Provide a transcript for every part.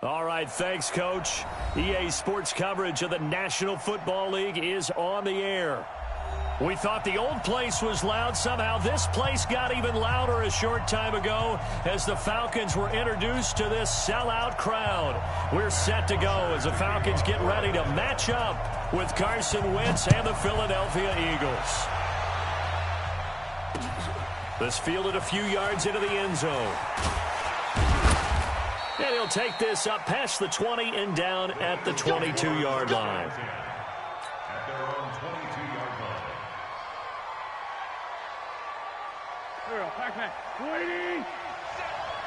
All right, thanks, Coach. EA Sports coverage of the National Football League is on the air. We thought the old place was loud. Somehow this place got even louder a short time ago as the Falcons were introduced to this sellout crowd. We're set to go as the Falcons get ready to match up with Carson Wentz and the Philadelphia Eagles. This fielded a few yards into the end zone. And he'll take this up past the 20 and down at the 22-yard line. At their own 22-yard line. Here we go, back. Waiting.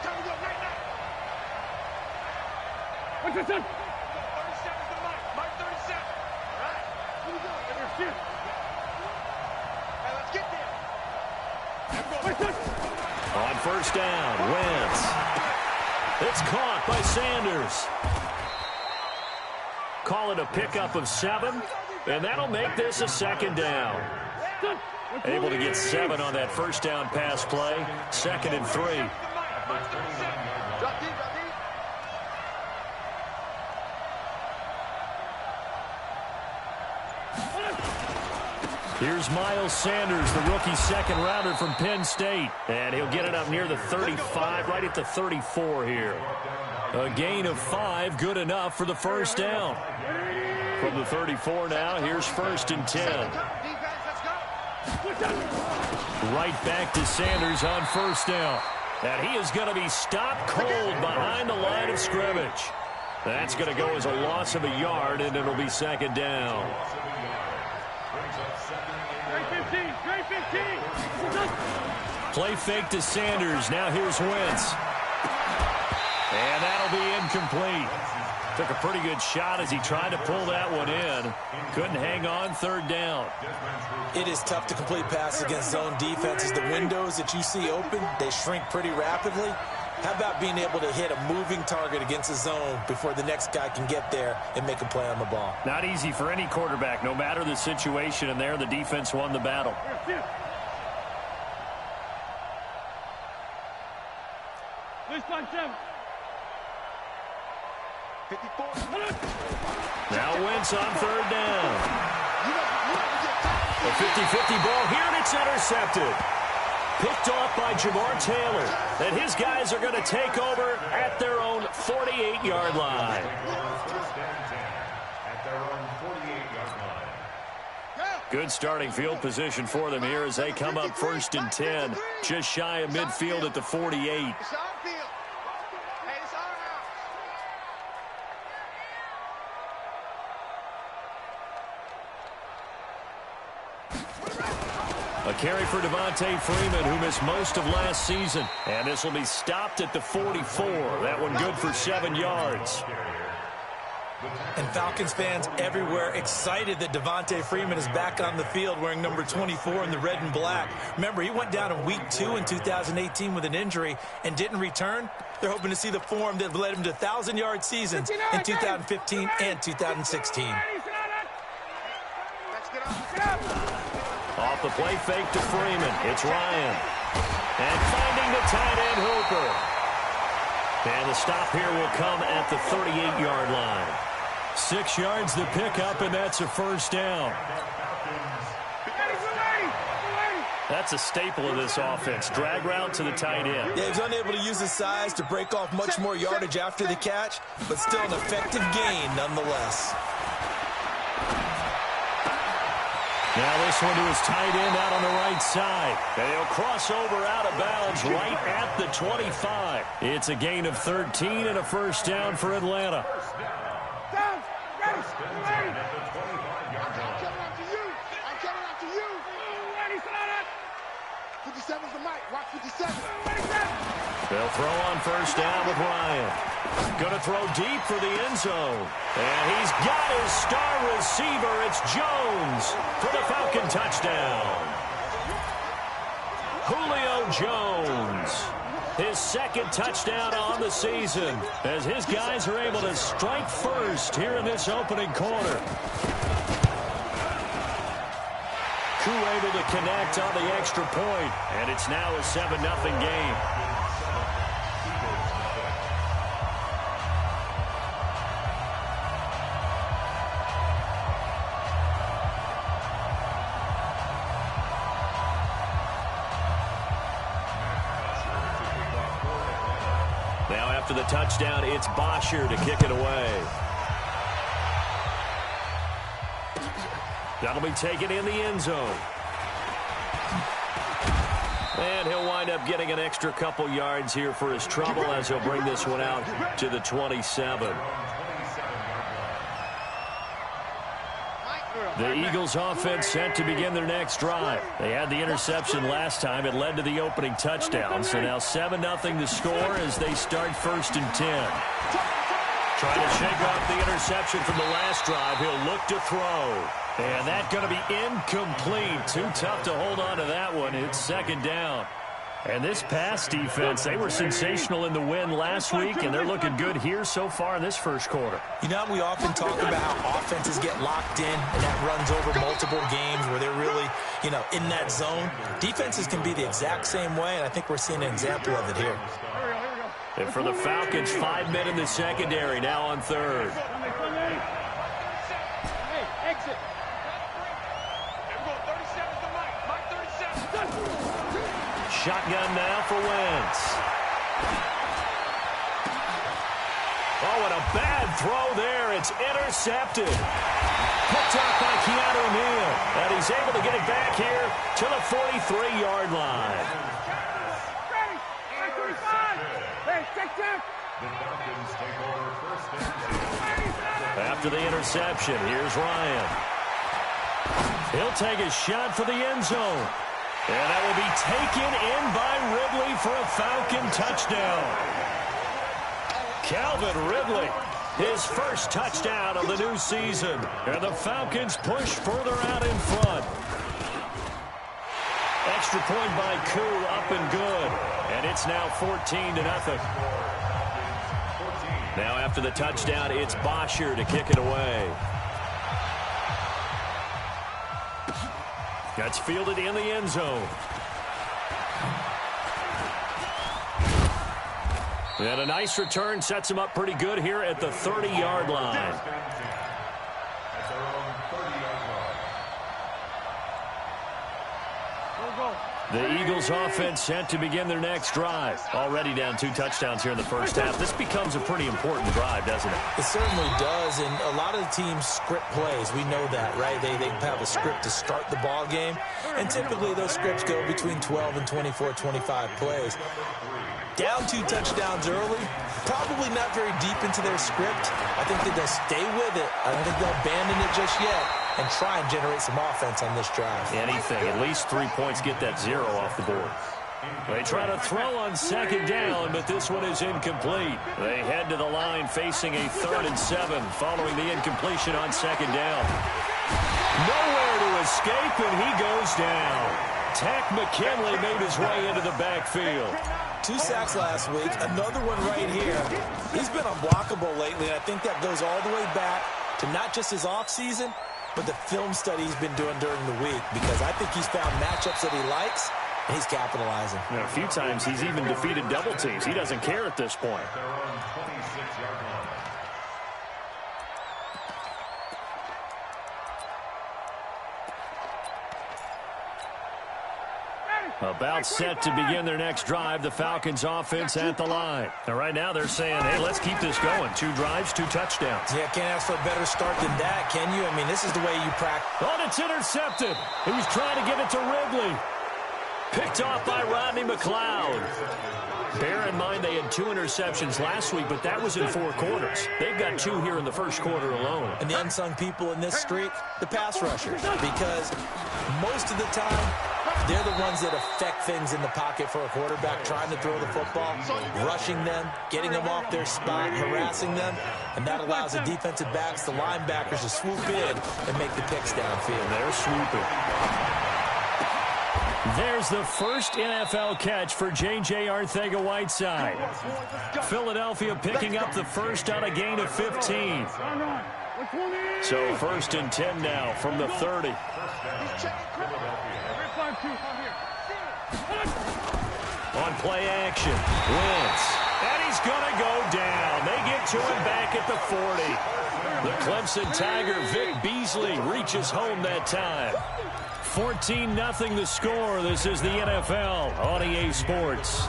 Time to go right now. What's this? 37 is the mark 37. All right. Here we go. Here. Hey, let's get there. On first down, Wentz. It's caught by Sanders. Call it a pickup of 7, and that'll make this a second down. Able to get 7 on that first down pass play. 2nd and 3. Here's Miles Sanders, the rookie second-rounder from Penn State. And he'll get it up near the 35, right at the 34 here. A gain of 5, good enough for the first down. From the 34 now, here's 1st and 10. Right back to Sanders on first down. And he is going to be stopped cold behind the line of scrimmage. That's going to go as a loss of a yard, and it'll be 2nd down. Play fake to Sanders. Now here's Wentz. And that'll be incomplete. Took a pretty good shot as he tried to pull that one in. Couldn't hang on. 3rd down. It is tough to complete passes against zone defenses. The windows that you see open, they shrink pretty rapidly. How about being able to hit a moving target against a zone before the next guy can get there and make a play on the ball? Not easy for any quarterback, no matter the situation, and there the defense won the battle. Now Wentz on 3rd down. A 50-50 ball here, and it's intercepted. Picked off by Jamar Taylor. And his guys are going to take over at their own 48-yard line. Good starting field position for them here as they come up 1st and 10. Just shy of midfield at the 48. A carry for Devontae Freeman, who missed most of last season. And this will be stopped at the 44. That one good for 7 yards. And Falcons fans everywhere excited that Devontae Freeman is back on the field wearing number 24 in the red and black. Remember, he went down in week 2 in 2018 with an injury and didn't return. They're hoping to see the form that led him to 1,000-yard seasons in 2015 and 2016. Off the play fake to Freeman. It's Ryan. And finding the tight end Hooper. And the stop here will come at the 38-yard line. 6 yards the pickup, and that's a first down. That's a staple of this offense. Drag route to the tight end. Yeah, he was unable to use his size to break off much more yardage after the catch, but still an effective gain nonetheless. Now this one to his tight end out on the right side. And he'll cross over out of bounds right at the 25. It's a gain of 13 and a first down for Atlanta. Down, ready, ready. I'm coming out to you. I'm coming out to you. Ready, slide up. 57's the mic. Watch 57. They'll throw on first down with Ryan. Going to throw deep for the end zone. And he's got his star receiver. It's Jones for the Falcon touchdown. Julio Jones. his second touchdown on the season, as his guys are able to strike first here in this opening quarter. Koo able to connect on the extra point, and it's now a 7-0 game. Now after the touchdown, it's Bosher to kick it away. That'll be taken in the end zone. And he'll wind up getting an extra couple yards here for his trouble as he'll bring this one out to the 27. The Eagles offense set to begin their next drive. They had the interception last time. It led to the opening touchdown. So now 7-0 to score as they start 1st and 10. Trying to shake off the interception from the last drive. He'll look to throw. And that's going to be incomplete. Too tough to hold on to that one. It's 2nd down. And this pass defense, they were sensational in the win last week, and they're looking good here so far in this first quarter. You know, we often talk about how offenses get locked in, and that runs over multiple games where they're really, you know, in that zone. Defenses can be the exact same way, and I think we're seeing an example of it here. And for the Falcons, 5 men in the secondary, now on 3rd. Exit. Shotgun now for Wentz. Oh, and a bad throw there. It's intercepted. Picked up by Keanu Neal. And he's able to get it back here to the 43-yard line. Ready. 35. Hey, check. The Falcons take over 1st and 2. After the interception, here's Ryan. He'll take a shot for the end zone. And that will be taken in by Ridley for a Falcon touchdown. Calvin Ridley, his first touchdown of the new season. And the Falcons push further out in front. Extra point by Koo, up and good. And it's now 14-0. Now after the touchdown, it's Bosher to kick it away. That's fielded in the end zone. And a nice return sets him up pretty good here at the 30-yard line. At their own 30-yard line. The Eagles offense set to begin their next drive. Already down 2 touchdowns here in the first half. This becomes a pretty important drive, doesn't it? It certainly does, and a lot of the teams script plays. We know that, right? They have a script to start the ball game, and typically those scripts go between 12 and 24, 25 plays. Down 2 touchdowns early, probably not very deep into their script. I think that they'll stay with it. I don't think they'll abandon it just yet and try and generate some offense on this drive. Anything, at least 3 points, get that 0 off the board. They try to throw on 2nd down, but this one is incomplete. They head to the line facing a 3rd and 7 following the incompletion on 2nd down. Nowhere to escape, and he goes down. Tack McKinley made his way into the backfield. 2 sacks last week, another one right here. He's been unblockable lately, and I think that goes all the way back to not just his offseason, but the film study he's been doing during the week, because I think he's found matchups that he likes, and he's capitalizing. You know, a few times he's even defeated double teams. He doesn't care at this point. Their own 26-yard line. About set to begin their next drive, the Falcons offense at the line. And right now they're saying, hey, let's keep this going. 2 drives, 2 touchdowns. Yeah, can't ask for a better start than that, can you? I mean, this is the way you practice. Oh, it's intercepted. He was trying to get it to Ridley. Picked off by Rodney McLeod. Bear in mind they had 2 interceptions last week, but that was in 4 quarters. They've got 2 here in the first quarter alone. And the unsung people in this streak, the pass rushers, because most of the time, they're the ones that affect things in the pocket for a quarterback, trying to throw the football, rushing them, getting them off their spot, harassing them, and that allows the defensive backs, the linebackers, to swoop in and make the picks downfield. They're swooping. There's the first NFL catch for J.J. Arcega-Whiteside. Philadelphia picking up the first on a gain of 15. So first and 10 now from the 30. On play action, Wentz. And he's going to go down. They get to him back at the 40. The Clemson Tiger, Vic Beasley, reaches home that time. 14-0 the score. This is the NFL on EA Sports.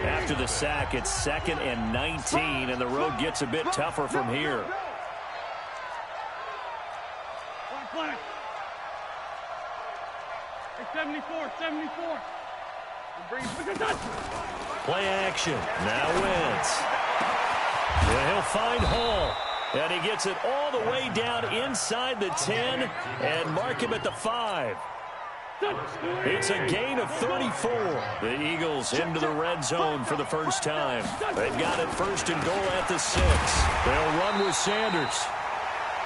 After the sack, it's 2nd and 19, and the road gets a bit tougher from here. Play action. Now Wentz. Yeah, he'll find Hall. And he gets it all the way down inside the 10 and mark him at the 5. It's a gain of 34. The Eagles into the red zone for the first time. They've got it first and goal at the 6. They'll run with Sanders.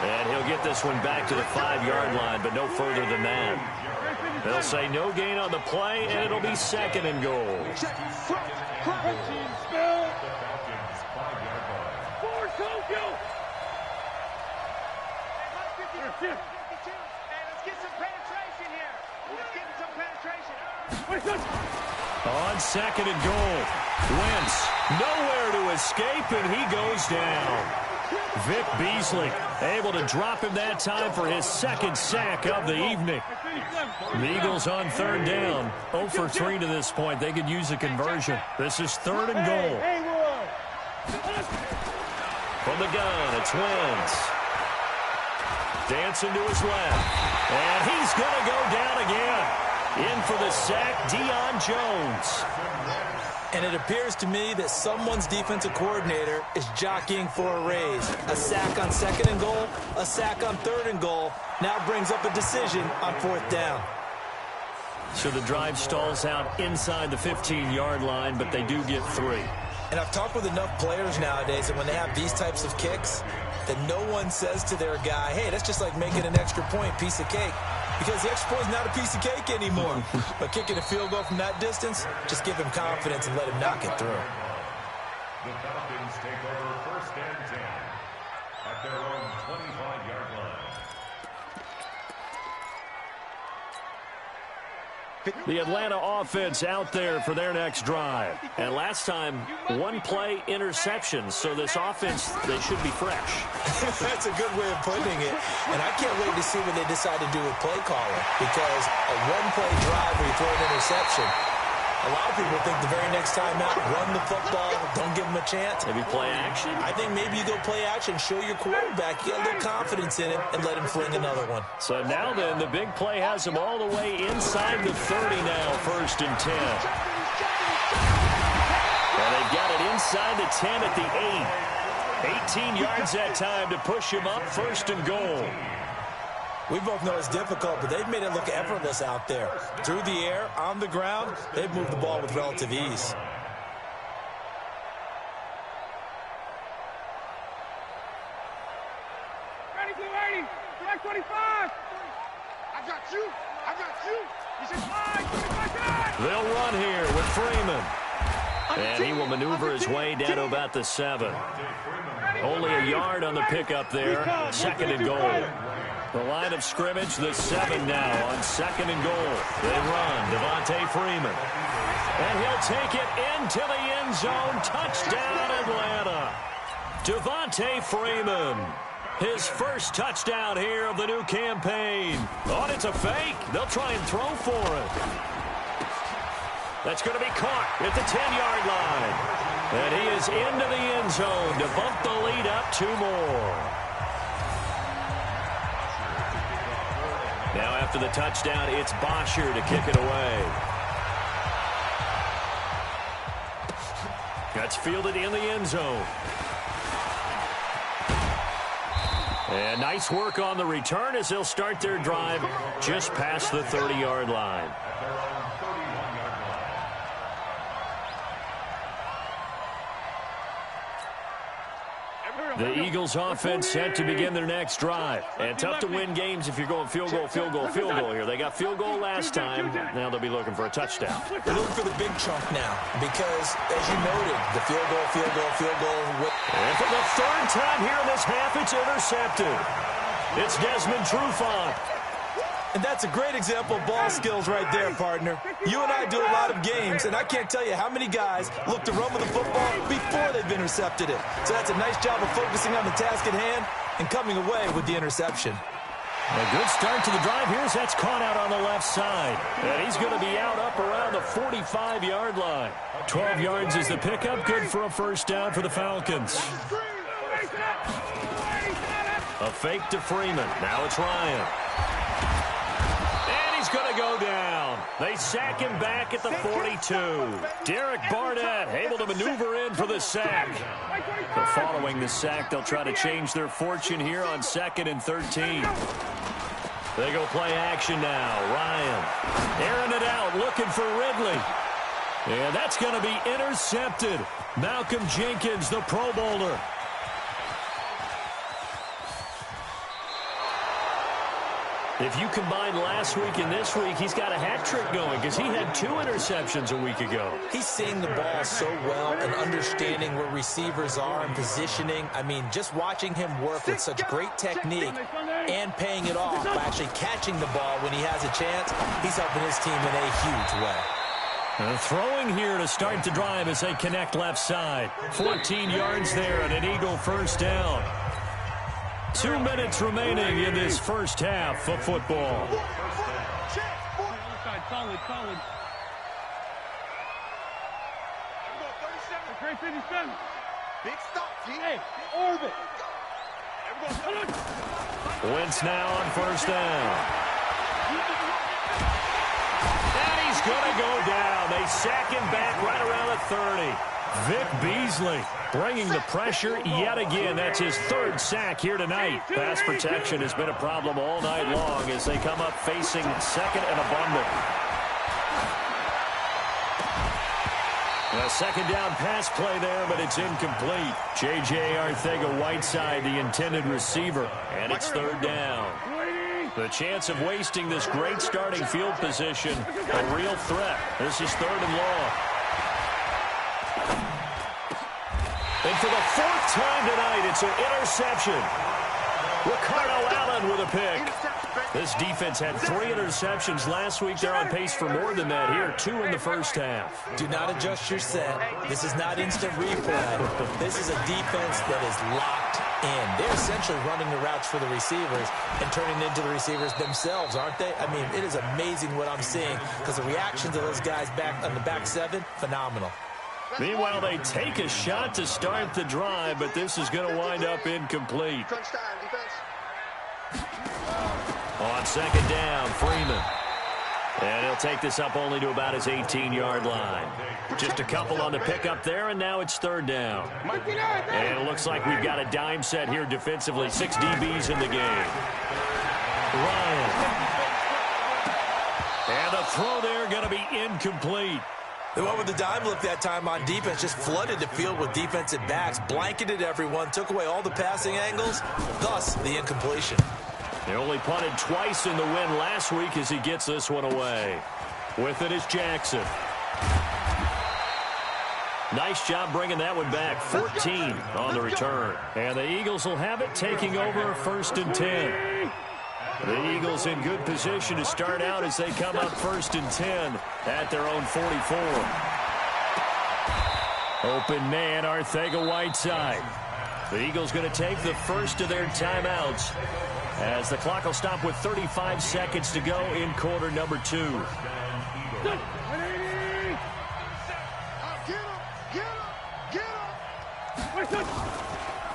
And he'll get this one back to the 5-yard line, but no further than that. They'll say no gain on the play, and it'll be 2nd and goal. On 2nd and goal, Wentz nowhere to escape, and he goes down. Vic Beasley able to drop him that time for his 2nd sack of the evening. The Eagles on 3rd down, 0 for 3 to this point. They could use a conversion. This is 3rd and goal. From the gun, it's Wentz. Dancing to his left. And he's going to go down again. In for the sack, Deion Jones. And it appears to me that someone's defensive coordinator is jockeying for a raise. A sack on 2nd and goal, a sack on 3rd and goal. Now brings up a decision on 4th down. So the drive stalls out inside the 15-yard line, but they do get 3. And I've talked with enough players nowadays that when they have these types of kicks, that no one says to their guy, hey, that's just like making an extra point, piece of cake. Because the extra point is not a piece of cake anymore. But kicking a field goal from that distance, just give him confidence and let him knock it through. The Falcons take over 1st and 10 at their own 25-yard line. The Atlanta offense out there for their next drive. And last time, 1-play interception. So this offense, they should be fresh. That's a good way of putting it. And I can't wait to see what they decide to do with play calling. Because a 1-play drive where you throw an interception, a lot of people think the very next time out, run the football, don't give them a chance. Maybe play action? I think maybe you go play action, show your quarterback, you get a little confidence in him, and let him fling another one. So now then, the big play has him all the way inside the 30 now, 1st and 10. And they've got it inside the 10 at the 8. 18 yards that time to push him up, 1st and goal. We both know it's difficult, but they've made it look effortless out there. Through the air, on the ground, they've moved the ball with relative ease. Ready, 25. I got you. He said 5, 25. They'll run here with Freeman. And he will maneuver his way down to about the 7. Only a yard on the pickup there. 2nd and goal. The line of scrimmage, the 7 now on 2nd and goal. They run, Devontae Freeman. And he'll take it into the end zone. Touchdown, Atlanta. Devontae Freeman. His first touchdown here of the new campaign. Oh, it's a fake. They'll try and throw for it. That's going to be caught at the 10-yard line. And he is into the end zone to bump the lead up 2 more. Now after the touchdown, it's Bosher to kick it away. That's fielded in the end zone. And nice work on the return as they'll start their drive just past the 30-yard line. The Eagles offense set to begin their next drive. And tough to win games if you're going field goal here. They got field goal last time. Now they'll be looking for a touchdown. They're looking for the big chunk now because, as you noted, the field goal. And for the third time here in this half, it's intercepted. It's Desmond Trufant. And that's a great example of ball skills right there, partner. You and I do a lot of games, and I can't tell you how many guys look to run with the football before they've intercepted it. So that's a nice job of focusing on the task at hand and coming away with the interception. A good start to the drive here as that's caught out on the left side. And he's going to be out up around the 45-yard line. 12 yards is the pickup. Good for a first down for the Falcons. A fake to Freeman. Now it's Ryan. And he's going to go down. They sack him back at the 42. Derek Barnett able to maneuver in for the sack. But following the sack, they'll try to change their fortune here on 2nd and 13. They go play action now. Ryan airing it out, looking for Ridley. And that's going to be intercepted. Malcolm Jenkins, the Pro Bowler. If you combine last week and this week, he's got a hat trick going because he had 2 interceptions a week ago. He's seeing the ball so well and understanding where receivers are and positioning. I mean, just watching him work with such great technique and paying it off by actually catching the ball when he has a chance, he's helping his team in a huge way. Throwing here to start the drive as they connect left side. 14 yards there and an Eagle first down. 2 minutes remaining in this first half of football. Solid. Great 57. Big stop, G. Hey, orbit. Wentz now on first down. And he's going to go down. They sack him back right around the 30. Vic Beasley bringing the pressure yet again. That's his 3rd sack here tonight. Pass protection has been a problem all night long as they come up facing 2nd and abundant. A 2nd down pass play there, but it's incomplete. J.J. Arcega-Whiteside, the intended receiver, and it's 3rd down. The chance of wasting this great starting field position, a real threat. This is 3rd and long. And for the 4th time tonight, it's an interception. Ricardo Allen with a pick. This defense had 3 interceptions last week. They're on pace for more than that here. 2 in the first half. Do not adjust your set. This is not instant replay. This is a defense that is locked in. They're essentially running the routes for the receivers and turning into the receivers themselves, aren't they? I mean, it is amazing what I'm seeing because the reactions of those guys back on the back 7, phenomenal. Meanwhile, they take a shot to start the drive, but this is going to wind up incomplete. On 2nd down, Freeman. And he'll take this up only to about his 18-yard line. Just a couple on the pickup there, and now it's 3rd down. And it looks like we've got a dime set here defensively. 6 DBs in the game. Ryan. And the throw there going to be incomplete. The one with the dime look that time on defense just flooded the field with defensive backs, blanketed everyone, took away all the passing angles, thus the incompletion. They only punted twice in the win last week as he gets this one away. With it is Jackson. Nice job bringing that one back. 14 on the return. And the Eagles will have it, taking over 1st and 10. The Eagles in good position to start out as they come up 1st and 10 at their own 44. Open man, Arcega-Whiteside. The Eagles going to take the first of their timeouts as the clock will stop with 35 seconds to go in quarter number 2.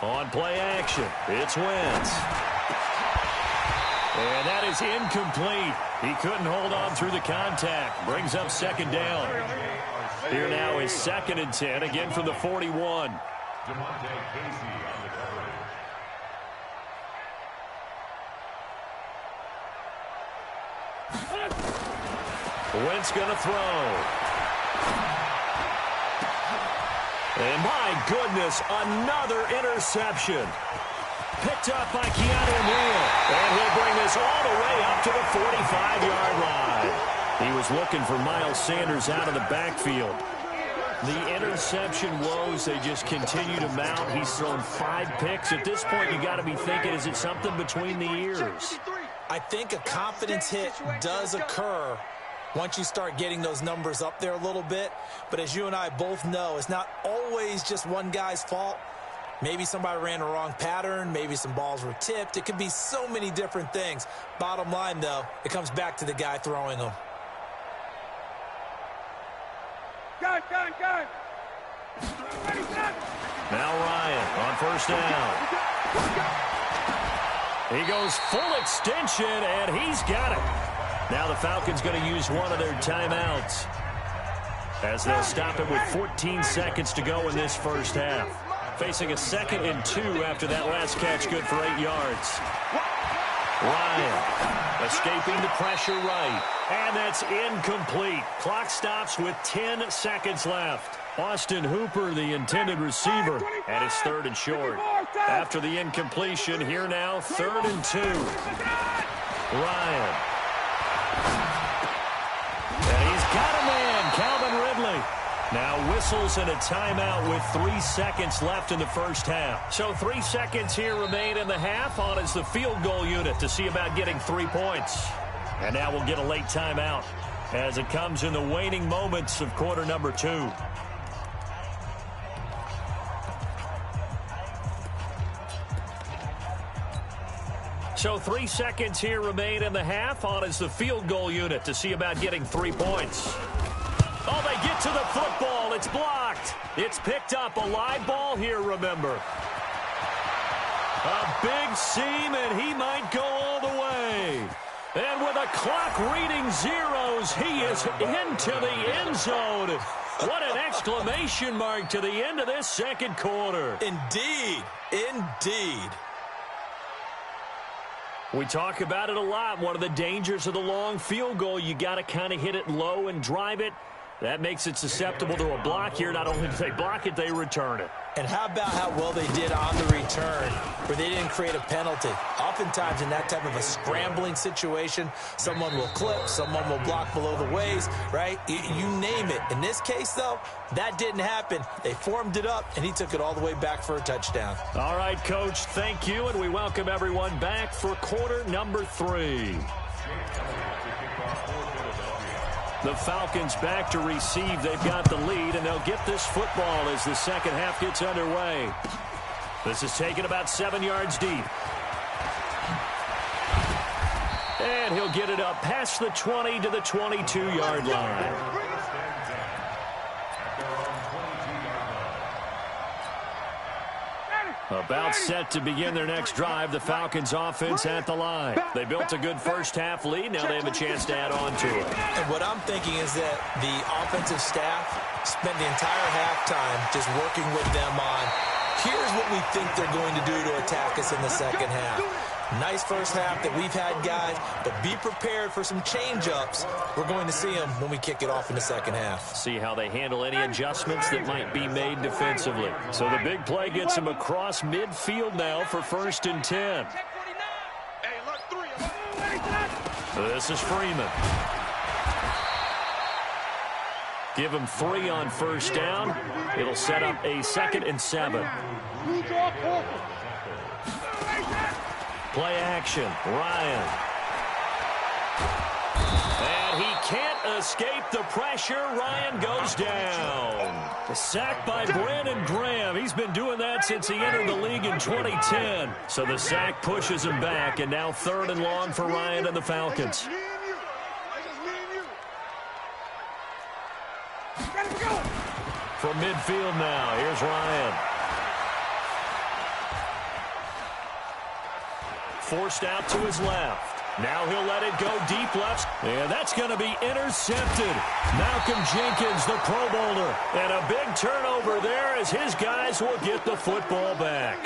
On play action, it's Wentz. And that is incomplete. He couldn't hold on through the contact. Brings up 2nd down. Here now is 2nd and 10, again from the 41. Wentz going to throw. And my goodness, another interception. Picked up by Keanu Neal. And he'll bring this all the way up to the 45-yard line. He was looking for Miles Sanders out of the backfield. The interception woes, they just continue to mount. He's thrown 5 picks. At this point, you got to be thinking, is it something between the ears? I think a confidence hit does occur once you start getting those numbers up there a little bit. But as you and I both know, it's not always just one guy's fault. Maybe somebody ran the wrong pattern. Maybe some balls were tipped. It could be so many different things. Bottom line, though, it comes back to the guy throwing them. Gun. Now Ryan on first down. He goes full extension, and he's got it. Now the Falcons going to use one of their timeouts as they'll stop it with 14 seconds to go in this first half. Facing a 2nd and 2 after that last catch, good for 8 yards. Ryan escaping the pressure right. And that's incomplete. Clock stops with 10 seconds left. Austin Hooper, the intended receiver, at his 3rd and short. After the incompletion, here now, 3rd and 2. Ryan. And he's got a man, Calvin Ridley. Now whistles and a timeout with 3 seconds left in the first half. So 3 seconds here remain in the half. On is the field goal unit to see about getting 3 points. And now we'll get a late timeout as it comes in the waning moments of quarter number 2. So 3 seconds here remain in the half. On is the field goal unit to see about getting 3 points. Oh, they get to the football. It's blocked. It's picked up. A live ball here, remember. A big seam, and he might go all the way. And with a clock reading zeros, he is into the end zone. What an exclamation mark to the end of this second quarter. Indeed. Indeed. We talk about it a lot. One of the dangers of the long field goal, you got to kind of hit it low and drive it. That makes it susceptible to a block here. Not only do they block it, they return it. And how about how well they did on the return where they didn't create a penalty? Oftentimes in that type of a scrambling situation, someone will clip, someone will block below the waist, right? You name it. In this case, though, that didn't happen. They formed it up, and he took it all the way back for a touchdown. All right, Coach, thank you, and we welcome everyone back for quarter number 3. The Falcons back to receive. They've got the lead, and they'll get this football as the second half gets underway. This is taken about 7 yards deep. And he'll get it up past the 20 to the 22-yard line. About set to begin their next drive, the Falcons offense at the line. They built a good first half lead. Now they have a chance to add on to it. And what I'm thinking is that the offensive staff spent the entire halftime just working with them on, here's what we think they're going to do to attack us in the second half. Nice first half that we've had, guys, but be prepared for some change-ups. We're going to see them when we kick it off in the second half. See how they handle any adjustments that might be made defensively. So the big play gets him across midfield now for 1st and 10. This is Freeman. Give him 3 on first down. It'll set up a 2nd and 7. Play action. Ryan. And he can't escape the pressure. Ryan goes down. A sack by Brandon Graham. He's been doing that since he entered the league in 2010. So the sack pushes him back, and now 3rd and long for Ryan and the Falcons. From midfield now, here's Ryan. Forced out to his left. Now he'll let it go deep left. And that's going to be intercepted. Malcolm Jenkins, the Pro Bowler. And a big turnover there as his guys will get the football back.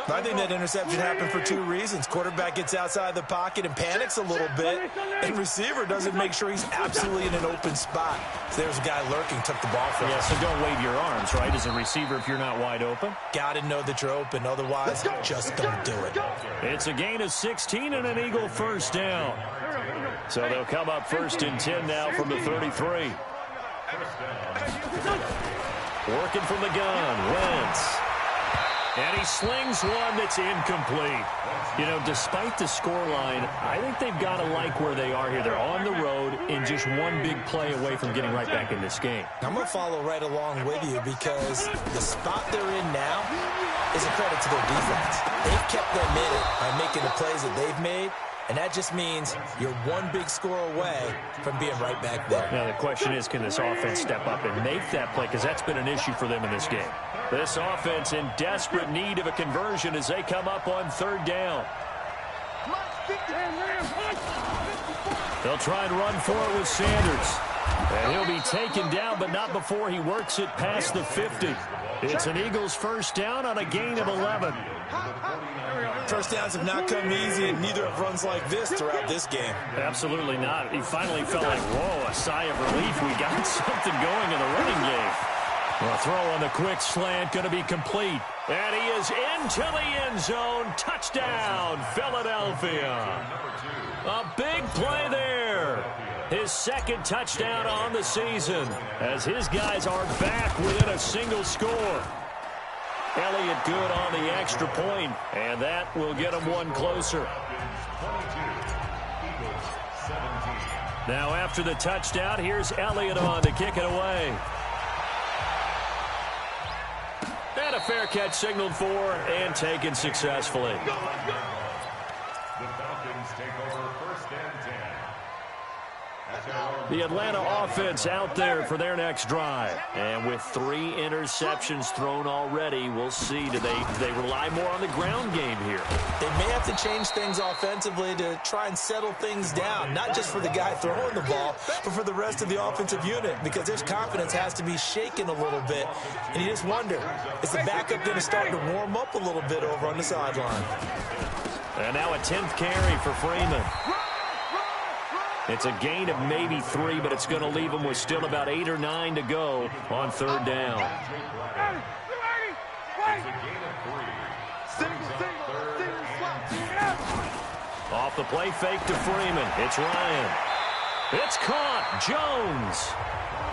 I think that interception happened for two reasons. Quarterback gets outside the pocket and panics a little bit, and receiver doesn't make sure he's absolutely in an open spot. So there's a guy lurking, took the ball from him. Yeah, so don't wave your arms, right, as a receiver if you're not wide open. Got to know that you're open, otherwise just don't do it. It's a gain of 16 and an Eagle first down. So they'll come up 1st and 10 now from the 33. Working from the gun, Wentz. And he slings one that's incomplete. You know, despite the scoreline, I think they've got to like where they are here. They're on the road and just one big play away from getting right back in this game. I'm going to follow right along with you because the spot they're in now is a credit to their defense. They've kept them in it by making the plays that they've made. And that just means you're one big score away from being right back there. Now, the question is, can this offense step up and make that play? Because that's been an issue for them in this game. This offense in desperate need of a conversion as they come up on 3rd down. They'll try and run for it with Sanders. And he'll be taken down, but not before he works it past the 50. It's an Eagles first down on a gain of 11. First downs have not come easy, and neither have runs like this throughout this game. Absolutely not. He finally felt like, whoa, a sigh of relief. We got something going in the running game. Well, throw on the quick slant, going to be complete. And he is into the end zone. Touchdown, Philadelphia. A big play there. His 2nd touchdown on the season as his guys are back within a single score. Elliott good on the extra point, and that will get him one closer. Now after the touchdown, here's Elliott on to kick it away. And a fair catch signaled for and taken successfully. The Falcons take over 1st and 10. The Atlanta offense out there for their next drive. And with 3 interceptions thrown already, we'll see. Do they rely more on the ground game here? They may have to change things offensively to try and settle things down, not just for the guy throwing the ball, but for the rest of the offensive unit, because their confidence has to be shaken a little bit. And you just wonder, is the backup going to start to warm up a little bit over on the sideline? And now a 10th carry for Freeman. It's a gain of maybe 3, but it's going to leave them with still about 8 or 9 to go on 3rd down. Off the play fake to Freeman. It's Ryan. It's caught. Jones.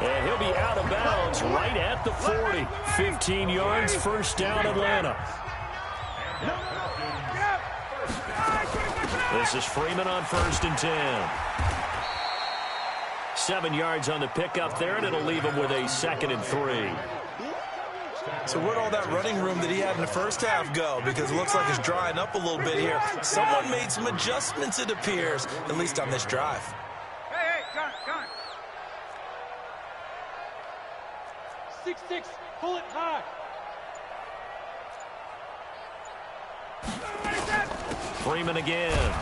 And he'll be out of bounds right at the 40. 15 yards, first down Atlanta. This is Freeman on 1st and 10. 7 yards on the pickup there, and it'll leave him with a 2nd and 3. So where'd all that running room that he had in the first half go? Because it looks like it's drying up a little bit here. Someone made some adjustments, it appears, at least on this drive. Hey, gun. 6-6, pull it high. Freeman again.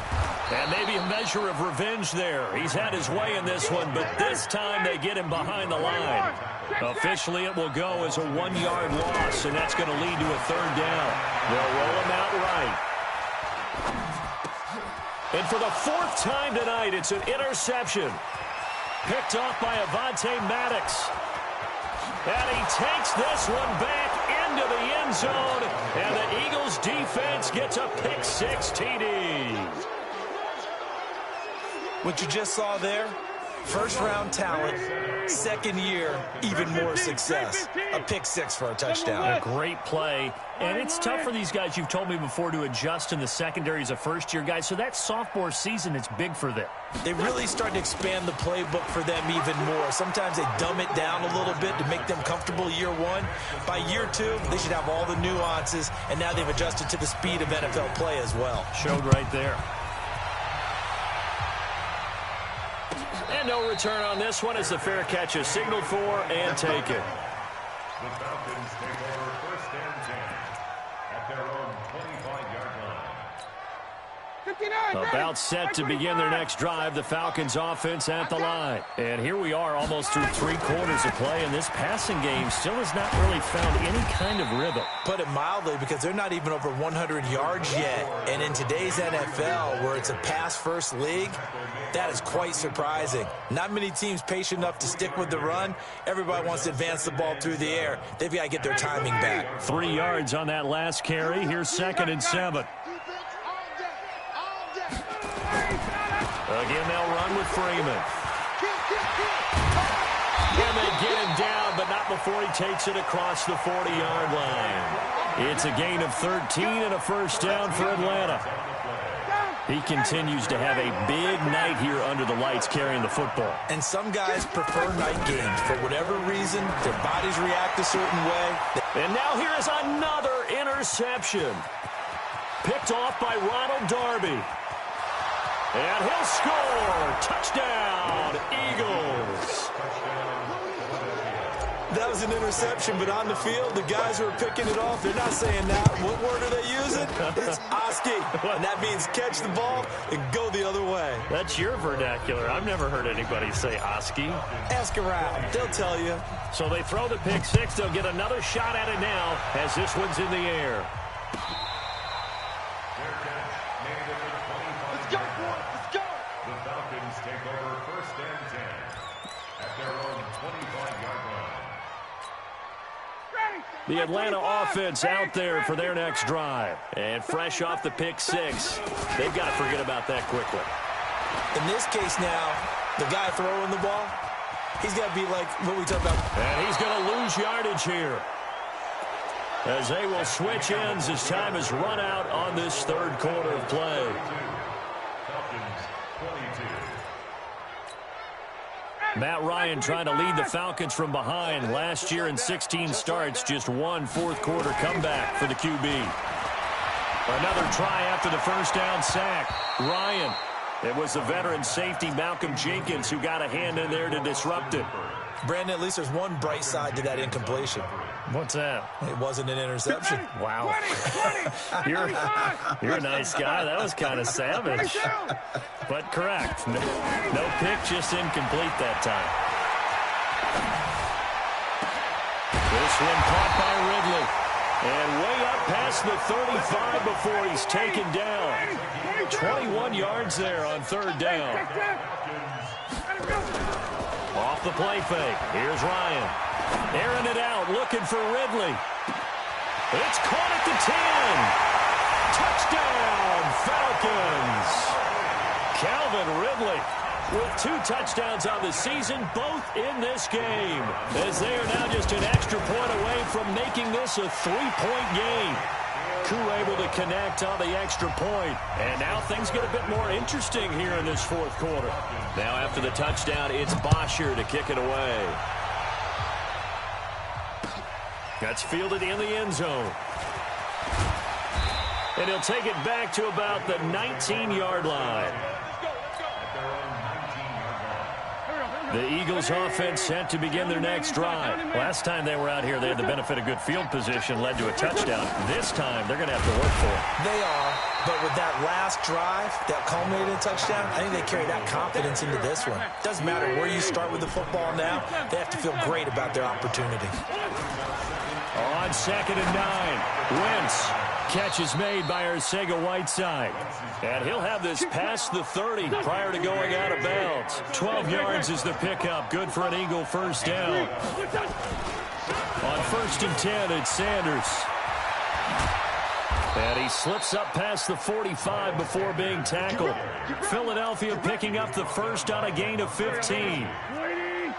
And maybe a measure of revenge there. He's had his way in this one, but this time they get him behind the line. Officially, it will go as a 1-yard loss, and that's going to lead to a 3rd down. They'll roll him out right. And for the 4th time tonight, it's an interception. Picked off by Avonte Maddox. And he takes this one back into the end zone, and the Eagles defense gets a pick-6 TD. What you just saw there, first-round talent, 2nd year, even more success. A pick-6 for a touchdown. A great play. And it's tough for these guys, you've told me before, to adjust in the secondary as a first-year guy. So that sophomore season, it's big for them. They really start to expand the playbook for them even more. Sometimes they dumb it down a little bit to make them comfortable year 1. By year 2, they should have all the nuances, and now they've adjusted to the speed of NFL play as well. Showed right there. And no return on this one as the fair catch is signaled for and taken. The Falcons take over 1st and 10 at their own 25-yard line. About set to begin their next drive, the Falcons offense at the line. And here we are almost through 3 quarters of play, and this passing game still has not really found any kind of rhythm. Put it mildly, because they're not even over 100 yards yet. And in today's NFL, where it's a pass-first league, that is quite surprising. Not many teams patient enough to stick with the run. Everybody wants to advance the ball through the air. They've got to get their timing back. 3 yards on that last carry. Here's 2nd and 7. Again, they'll run with Freeman. And they get him down, but not before he takes it across the 40-yard line. It's a gain of 13 and a first down for Atlanta. He continues to have a big night here under the lights carrying the football. And some guys prefer night games. For whatever reason, their bodies react a certain way. And now here is another interception. Picked off by Ronald Darby. And he'll score. Touchdown, Eagles. That was an interception, but on the field, the guys who are picking it off, they're not saying that. What word are they using? It's Oski. And that means catch the ball and go the other way. That's your vernacular. I've never heard anybody say Oski. Ask around. They'll tell you. So they throw the pick six. They'll get another shot at it now as this one's in the air. The Atlanta offense out there for their next drive. And fresh off the pick six, they've got to forget about that quickly. In this case now, the guy throwing the ball, he's got to be like what we talked about. And he's going to lose yardage here, as they will switch ends as time has run out on this 3rd quarter of play. Matt Ryan trying to lead the Falcons from behind. Last year in 16 starts, just 1 fourth-quarter comeback for the QB. Another try after the first down sack. Ryan. It was the veteran safety Malcolm Jenkins who got a hand in there to disrupt it. Brandon, at least there's one bright side to that incompletion. What's that? It wasn't an interception. Wow. You're a nice guy. That was kind of savage. But correct. No pick, just incomplete that time. This one caught by Ridley. And way up past the 35 before he's taken down. 21 yards there on 3rd down. Off the play fake. Here's Ryan. Airing it out, looking for Ridley. It's caught at the 10. Touchdown, Falcons. Calvin Ridley with 2 touchdowns on the season, both in this game, as they are now just an extra point away from making this a 3-point game. Koo able to connect on the extra point. And now things get a bit more interesting here in this 4th quarter. Now after the touchdown, it's Bosher to kick it away. That's fielded in the end zone. And he'll take it back to about the 19-yard line. The Eagles offense set to begin their next drive. Last time they were out here, they had the benefit of good field position, led to a touchdown. This time, they're going to have to work for it. They are, but with that last drive that culminated in a touchdown, I think they carry that confidence into this one. Doesn't matter where you start with the football now, they have to feel great about their opportunity. On 2nd and 9, Wentz. Catch is made by Arcega-Whiteside. And he'll have this past the 30 prior to going out of bounds. 12 yards is the pickup. Good for an Eagle first down. On 1st and 10, it's Sanders. And he slips up past the 45 before being tackled. Philadelphia picking up the first on a gain of 15.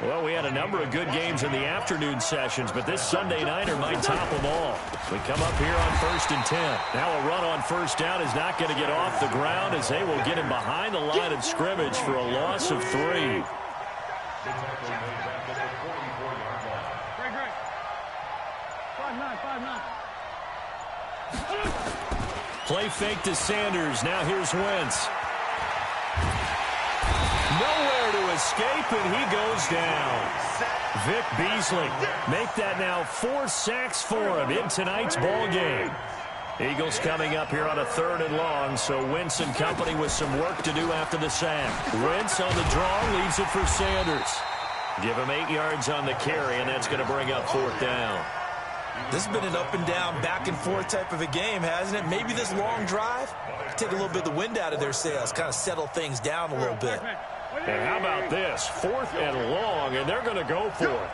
Well, we had a number of good games in the afternoon sessions, but this Sunday nighter might top them all. We come up here on 1st and 10. Now a run on first down is not going to get off the ground, as they will get him behind the line of scrimmage for a loss of 3. Play fake to Sanders. Now here's Wentz. Nowhere to escape, and he goes down. Vic Beasley make that now 4 sacks for him in tonight's ball game. Eagles coming up here on a 3rd and long, so Wentz and company with some work to do after the sack. Wentz on the draw, leaves it for Sanders. Give him 8 yards on the carry, and that's going to bring up 4th down. This has been an up-and-down, back-and-forth type of a game, hasn't it? Maybe this long drive, take a little bit of the wind out of their sails, kind of settle things down a little bit. And how about this? 4th and long, and they're going to go for it.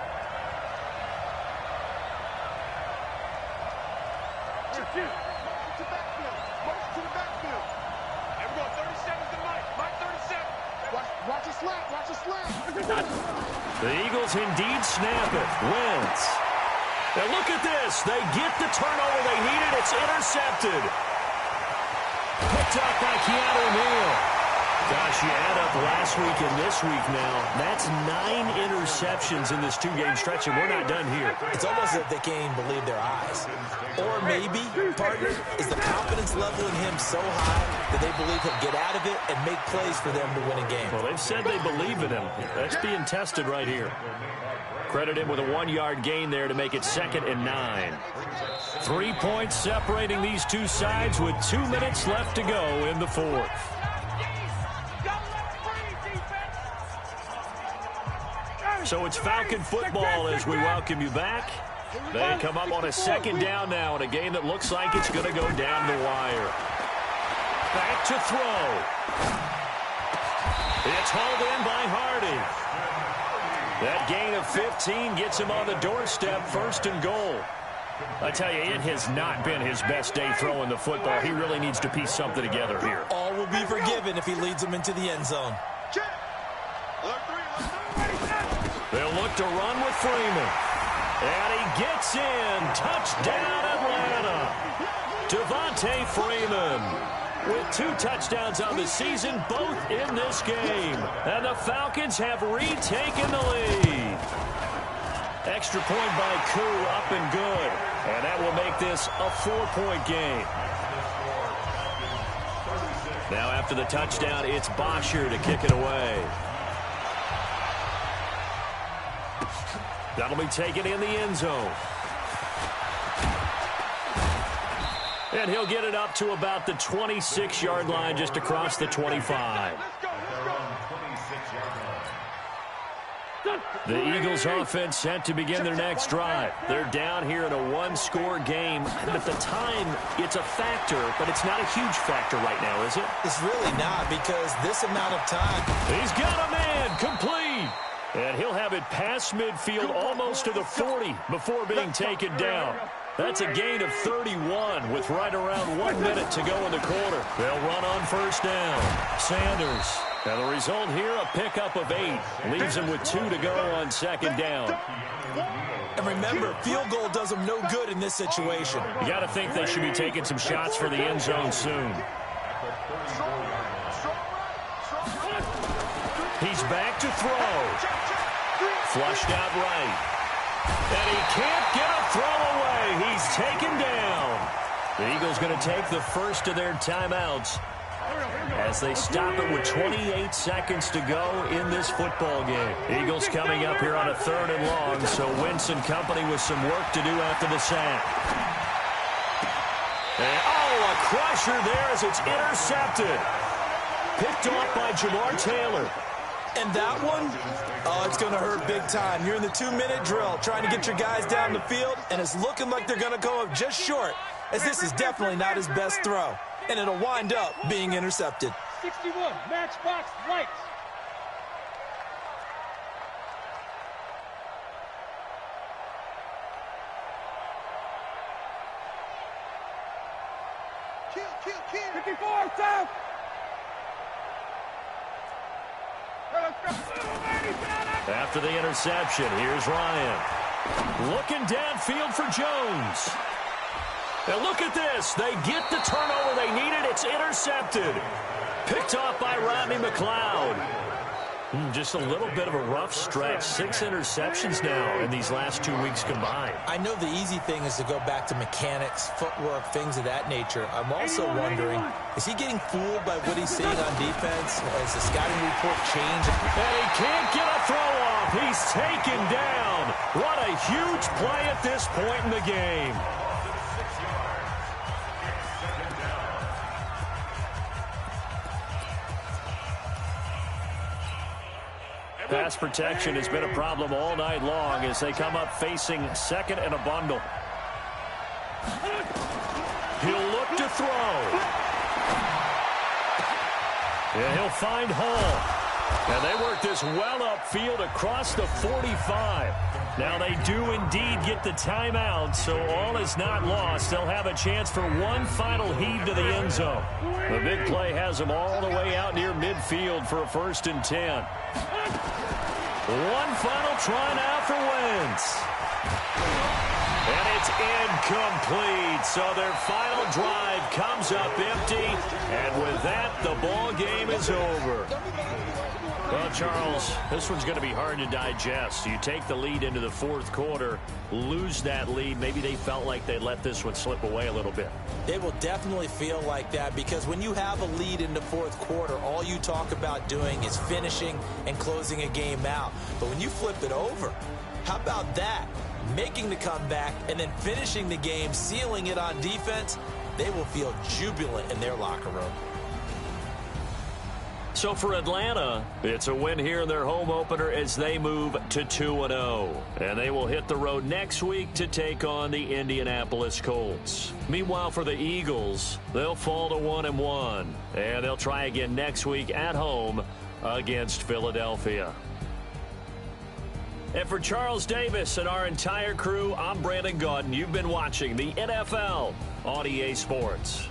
Watch it slap. Watch it slap. The Eagles indeed snap it. Wentz. Now look at this. They get the turnover they needed. It's intercepted. Picked up by Keanu Neal. Gosh, you add up last week and this week now. That's 9 interceptions in this 2-game stretch, and we're not done here. It's almost as if they can't even believe their eyes. Or maybe, partner, is the confidence level in him so high that they believe he'll get out of it and make plays for them to win a game. Well, they've said they believe in him. That's being tested right here. Credit him with a 1-yard gain there to make it 2nd and 9. 3 points separating these two sides with 2 minutes left to go in the 4th. So it's Falcon football as we welcome you back. They come up on a 2nd down now in a game that looks like it's going to go down the wire. Back to throw. It's hauled in by Hardy. That gain of 15 gets him on the doorstep, 1st and goal. I tell you, it has not been his best day throwing the football. He really needs to piece something together here. All will be forgiven if he leads them into the end zone. They'll look to run with Freeman. And he gets in. Touchdown, Atlanta. Devontae Freeman with 2 touchdowns on the season, both in this game. And the Falcons have retaken the lead. Extra point by Koo, up and good. And that will make this a 4-point game. Now after the touchdown, it's Bosher to kick it away. That'll be taken in the end zone. And he'll get it up to about the 26-yard line, just across the 25. The Eagles offense set to begin their next drive. They're down here in a 1-score game. And at the time, it's a factor, but it's not a huge factor right now, is it? It's really not, because this amount of time. He's got a man, complete. And he'll have it past midfield almost to the 40 before being taken down. That's a gain of 31 with right around 1 minute to go in the quarter. They'll run on 1st down. Sanders. And the result here, a pickup of 8. Leaves him with 2 to go on 2nd down. And remember, field goal does them no good in this situation. You got to think they should be taking some shots for the end zone soon. He's back to throw. Flushed out right. And he can't get a throw away. He's taken down. The Eagles going to take the first of their timeouts as they stop it with 28 seconds to go in this football game. Eagles coming up here on a 3rd and long, so Wentz and company with some work to do after the sack. And, a crusher there as it's intercepted. Picked off by Jamar Taylor. And that one, it's going to hurt big time. You're in the 2-minute drill trying to get your guys down the field, and it's looking like they're going to go up just short, as this is definitely not his best throw. And it'll wind up being intercepted. 61, matchbox lights. Kill. 54, south. After the interception, here's Ryan. Looking downfield for Jones. Now look at this. They get the turnover they needed. It's intercepted. Picked off by Rodney McLeod. Just a little bit of a rough stretch. 6 interceptions now in these last 2 weeks combined. I know the easy thing is to go back to mechanics, footwork, things of that nature. I'm also wondering, is he getting fooled by what he's seeing on defense? Has the scouting report changed? And he can't get a throw off. He's taken down. What a huge play at this point in the game. Pass protection has been a problem all night long as they come up facing second and a bundle. He'll look to throw. And he'll find Hall. And they work this well upfield across the 45. Now they do indeed get the timeout, so all is not lost. They'll have a chance for one final heave to the end zone. The big play has them all the way out near midfield for a 1st and 10. One final try now for Wentz. And it's incomplete. So their final drive comes up empty. And with that, the ball game is over. Well, Charles, this one's going to be hard to digest. You take the lead into the 4th quarter, lose that lead. Maybe they felt like they let this one slip away a little bit. It will definitely feel like that because when you have a lead in the 4th quarter, all you talk about doing is finishing and closing a game out. But when you flip it over, how about that? Making the comeback and then finishing the game, sealing it on defense, they will feel jubilant in their locker room. So for Atlanta, it's a win here in their home opener as they move to 2-0. And they will hit the road next week to take on the Indianapolis Colts. Meanwhile, for the Eagles, they'll fall to 1-1. And they'll try again next week at home against Philadelphia. And for Charles Davis and our entire crew, I'm Brandon Gaudin. You've been watching the NFL on EA Sports.